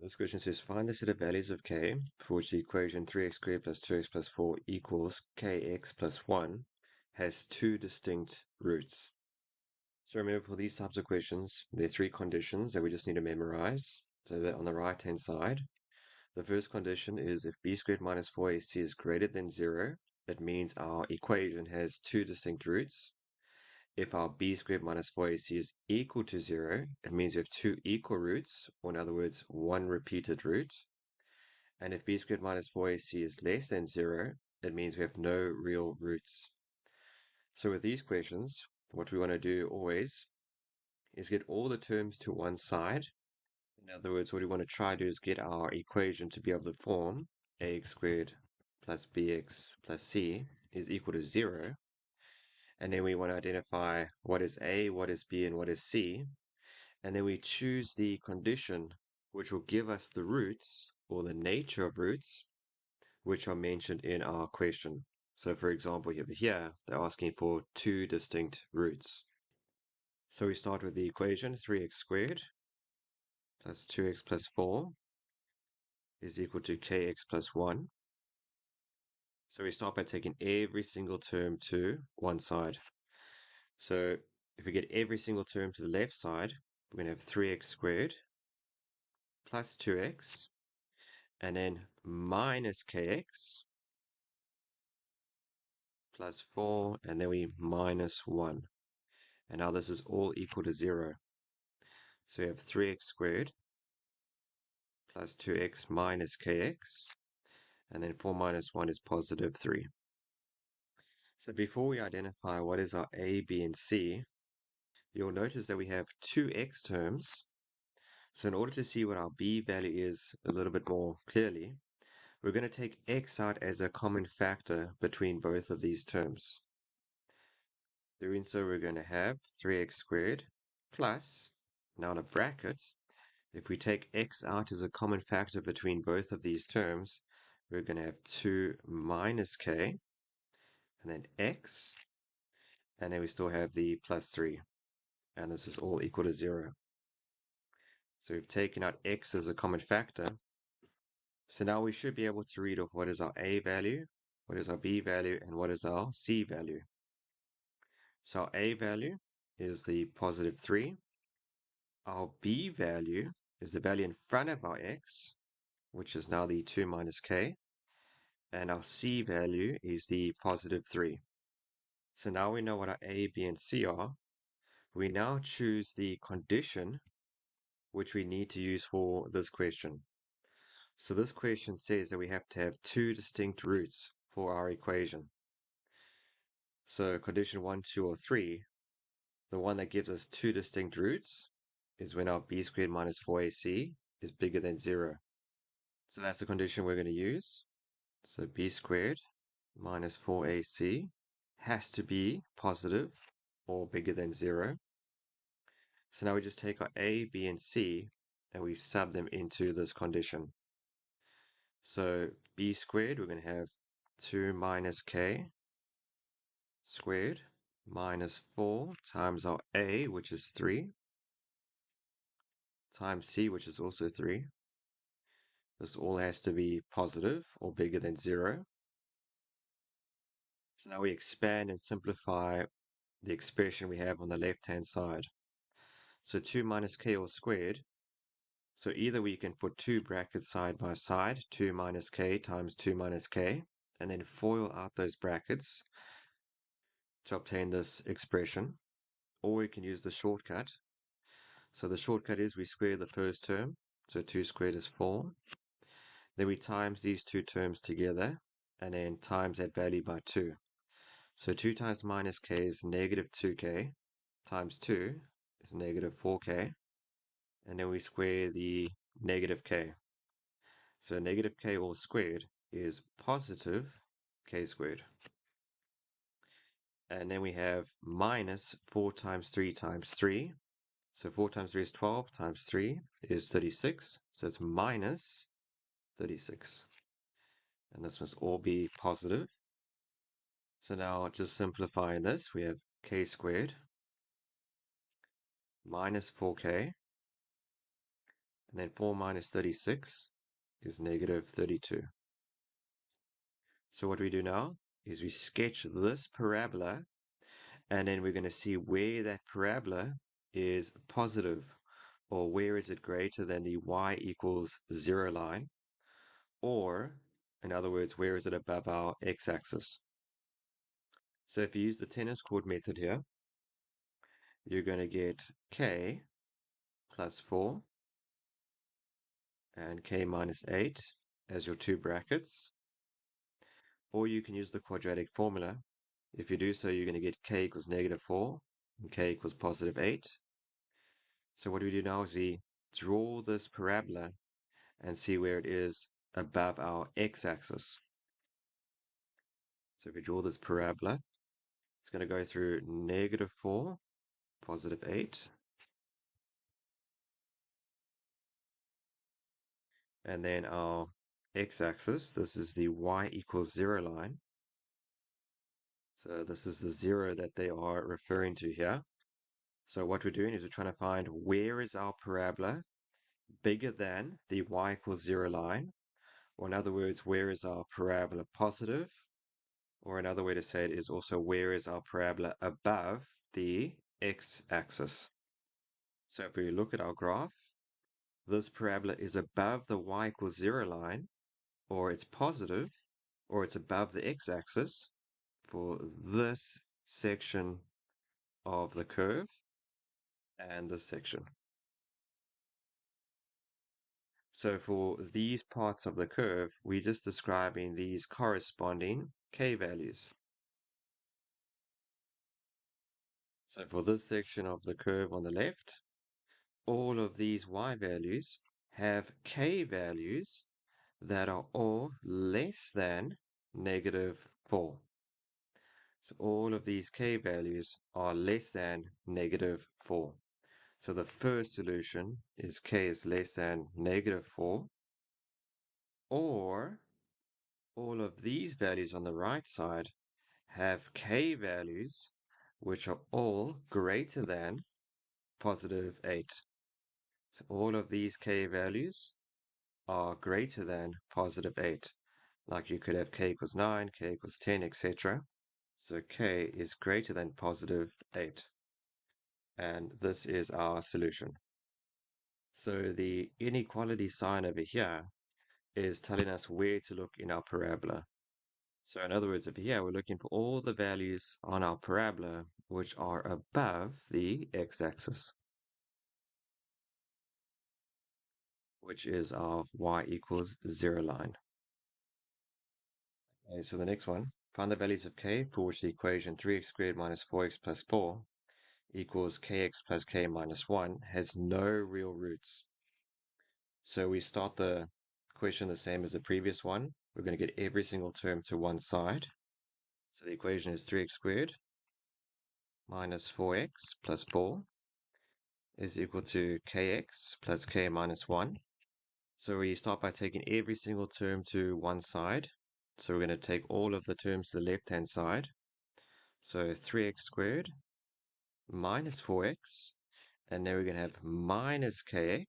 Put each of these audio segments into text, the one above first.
This question says find the set of values of k for which the equation 3x squared plus 2x plus 4 equals kx plus 1 has two distinct roots. So remember, for these types of questions, there are three conditions that we just need to memorize. So that on the right hand side, the first condition is if b squared minus 4ac is greater than 0, that means our equation has two distinct roots. If our b squared minus 4ac is equal to 0, it means we have two equal roots, or in other words, one repeated root. And if b squared minus 4ac is less than 0, it means we have no real roots. So with these questions, what we want to do always is get all the terms to one side. In other words, what we want to try to do is get our equation to be of the form ax squared plus bx plus c is equal to 0. And then we want to identify what is a, what is b, and what is c. And then we choose the condition which will give us the roots or the nature of roots which are mentioned in our question. So for example, over here, they're asking for two distinct roots. So we start with the equation 3x squared plus 2x plus 4 is equal to kx plus 1. So we start by taking every single term to one side. So if we get every single term to the left side, we're going to have 3x squared plus 2x and then minus kx plus 4, and then we minus 1. And now this is all equal to 0. So we have 3x squared plus 2x minus kx, and then 4 minus 1 is positive 3. So before we identify what is our a, b, and c, you'll notice that we have two x terms. So in order to see what our b value is a little bit more clearly, we're going to take x out as a common factor between both of these terms. Doing so, we're going to have 3x squared plus, now in a bracket, if we take x out as a common factor between both of these terms, we're going to have 2 minus k, and then x, and then we still have the plus 3, and this is all equal to 0. So we've taken out x as a common factor. So now we should be able to read off what is our a value, what is our b value, and what is our c value. So our a value is the positive 3. Our b value is the value in front of our x, which is now the 2 minus k. And our c value is the positive 3. So now we know what our a, b, and c are. We now choose the condition which we need to use for this question. So this question says that we have to have two distinct roots for our equation. So condition 1, 2, or 3, the one that gives us two distinct roots is when our b squared minus 4ac is bigger than 0. So that's the condition we're going to use. So b squared minus 4ac has to be positive or bigger than 0. So now we just take our a, b, and c and we sub them into this condition. So b squared, we're going to have 2 minus k squared minus 4 times our a, which is 3, times c, which is also 3. This all has to be positive or bigger than 0. So now we expand and simplify the expression we have on the left-hand side. So 2 minus k all squared. So either we can put two brackets side by side, 2 minus k times 2 minus k, and then FOIL out those brackets to obtain this expression, or we can use the shortcut. So the shortcut is we square the first term, so 2 squared is 4. Then we times these two terms together, and then times that value by 2. So 2 times minus k is negative 2k, times 2 is negative 4k, and then we square the negative k. So negative k all squared is positive k squared. And then we have minus 4 times 3 times 3. So 4 times 3 is 12, times 3 is 36. So it's minus 36. And this must all be positive. So now just simplifying this, we have k squared minus 4k And then 4 minus 36 is negative 32. So what we do now is we sketch this parabola, and then we're going to see where that parabola is positive, or where is it greater than the y equals 0 line, or in other words, where is it above our x-axis. So if you use the tennis court method here, you're going to get k plus 4 and k minus 8 as your two brackets. Or you can use the quadratic formula. If you do so, you're going to get k equals negative 4 and k equals positive 8. So what we do now is we draw this parabola and see where it is above our x-axis. So if we draw this parabola, it's going to go through negative 4, positive 8. And then our x-axis, this is the y equals 0 line. So this is the 0 that they are referring to here. So what we're doing is we're trying to find where is our parabola bigger than the y equals 0 line, or in other words, where is our parabola positive, or another way to say it is also where is our parabola above the x-axis. So if we look at our graph, this parabola is above the y equals 0 line, or it's positive, or it's above the x-axis for this section of the curve and this section. So for these parts of the curve, we're just describing these corresponding k values. So for this section of the curve on the left, all of these y values have k values that are all less than negative 4. So all of these k values are less than negative 4. So the first solution is k is less than negative 4, or all of these values on the right side have k values which are all greater than positive 8. So all of these k values are greater than positive 8. Like you could have k equals 9, k equals 10, etc. So k is greater than positive 8. And this is our solution. So the inequality sign over here is telling us where to look in our parabola. So in other words, over here, we're looking for all the values on our parabola which are above the x-axis, which is our y equals 0 line. Okay, so the next one, find the values of k for which the equation 3x squared minus 4x plus 4 equals kx plus k minus 1 has no real roots. So we start the question the same as the previous one. We're going to get every single term to one side. So the equation is 3x squared minus 4x plus 4 is equal to kx plus k minus 1. So we start by taking every single term to one side. So we're going to take all of the terms to the left-hand side. So 3x squared minus 4x, and then we're going to have minus kx,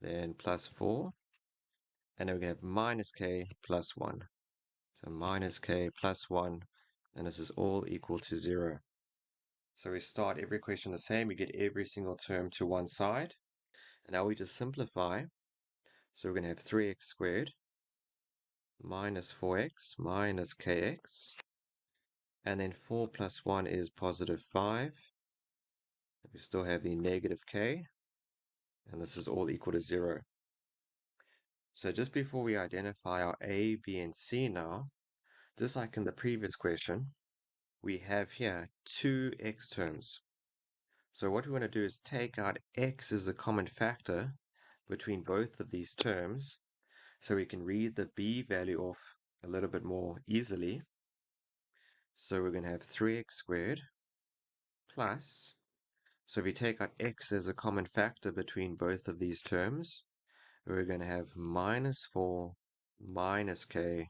then plus 4, and then we're going to have minus k plus 1. So minus k plus 1, and this is all equal to 0. So we start every question the same. We get every single term to one side. And now we just simplify. So we're going to have 3x squared minus 4x minus kx. And then 4 plus 1 is positive 5. We still have the negative k. And this is all equal to 0. So just before we identify our a, b, and c now, just like in the previous question, we have here two x terms. So what we want to do is take out x as a common factor between both of these terms so we can read the b value off a little bit more easily. So we're going to have 3x squared plus, so if we take out x as a common factor between both of these terms, we're going to have minus 4 minus k,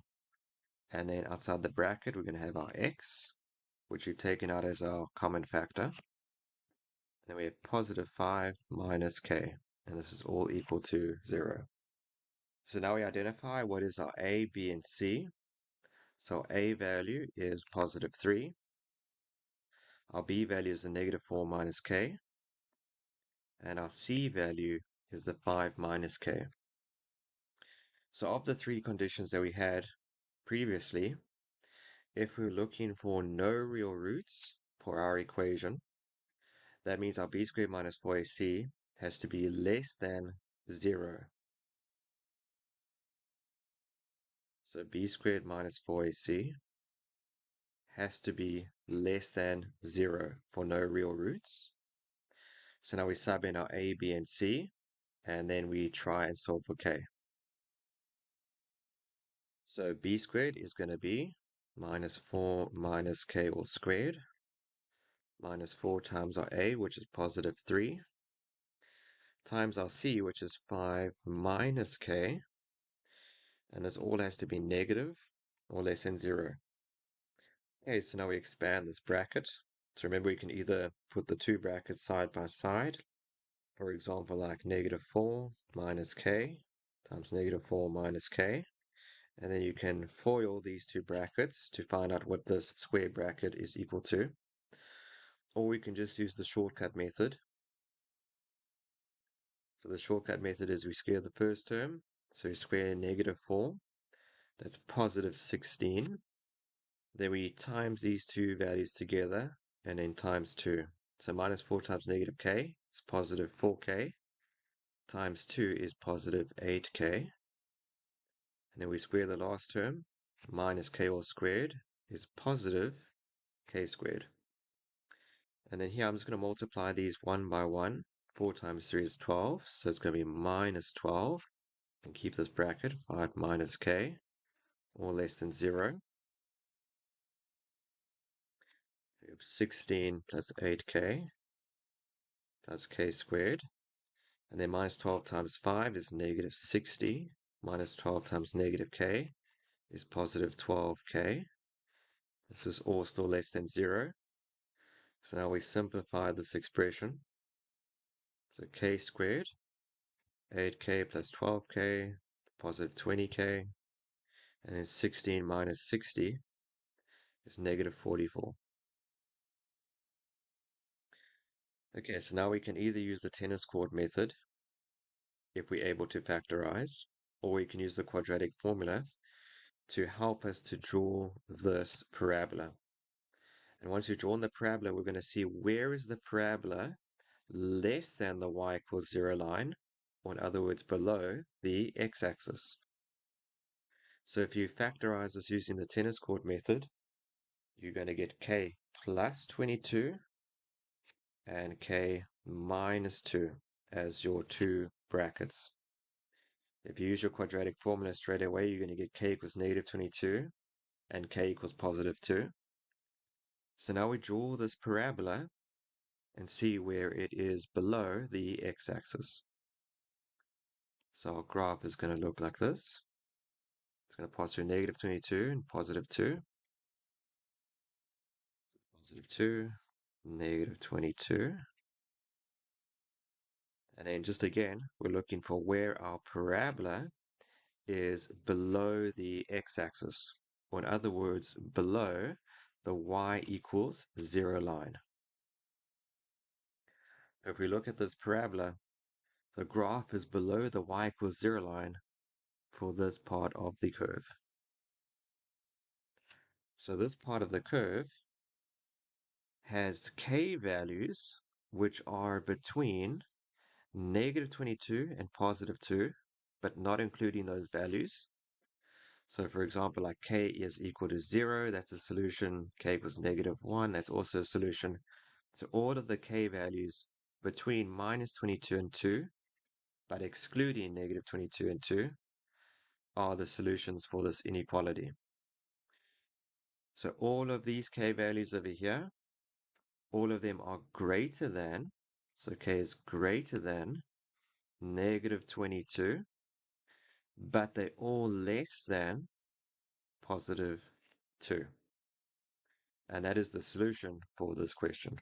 and then outside the bracket we're going to have our x, which we've taken out as our common factor. And then we have positive 5 minus k. and this is all equal to 0. So now we identify what is our A, B, and C. So A value is positive 3. Our B value is the negative 4 minus K. And our C value is the 5 minus K. So of the three conditions that we had previously, if we're looking for no real roots for our equation, that means our B squared minus 4AC has to be less than 0. So B squared minus 4AC has to be less than 0 for no real roots. So now we sub in our A, B, and C, and then we try and solve for K. So B squared is going to be minus 4 minus K all squared, minus 4 times our A, which is positive 3, times our C, which is 5 minus K, and this all has to be negative or less than 0. Okay, so now we expand this bracket. So remember, we can either put the two brackets side by side, for example, like negative 4 minus K times negative 4 minus K, and then you can FOIL these two brackets to find out what this square bracket is equal to. Or we can just use the shortcut method. So the shortcut method is we square the first term. So we square negative 4. That's positive 16. Then we times these two values together and then times 2. So minus 4 times negative k is positive 4k. Times 2 is positive 8k. And then we square the last term. Minus k all squared is positive k squared. And then here I'm just going to multiply these one by one. 4 times 3 is 12, so it's going to be minus 12. And keep this bracket, 5 minus k, or less than 0. We have 16 plus 8k plus k squared. And then minus 12 times 5 is negative 60. Minus 12 times negative k is positive 12k. This is all still less than 0. So now we simplify this expression. So k squared, 8k plus 12k, positive 20k, and then 16 minus 60 is negative 44. Okay, so now we can either use the tennis court method if we're able to factorize, or we can use the quadratic formula to help us to draw this parabola. And once we've drawn the parabola, we're going to see where is the parabola less than the y equals 0 line, or in other words, below the x-axis. So if you factorize this using the tennis court method, you're going to get k plus 22 and k minus 2 as your two brackets. If you use your quadratic formula straight away, you're going to get k equals negative 22 and k equals positive 2. So now we draw this parabola and see where it is below the x-axis. So our graph is going to look like this. It's going to pass through negative 22 and positive 2. Positive 2, negative 22. And then just again, we're looking for where our parabola is below the x-axis, or in other words, below the y equals 0 line. If we look at this parabola, the graph is below the y equals 0 line for this part of the curve. So this part of the curve has k values which are between negative 22 and positive 2, but not including those values. So for example, like k is equal to 0, that's a solution. K equals negative 1, that's also a solution. So all of the k values between minus 22 and 2, but excluding negative 22 and 2, are the solutions for this inequality. So all of these k values over here, all of them are greater than, so k is greater than negative 22, but they're all less than positive 2. And that is the solution for this question.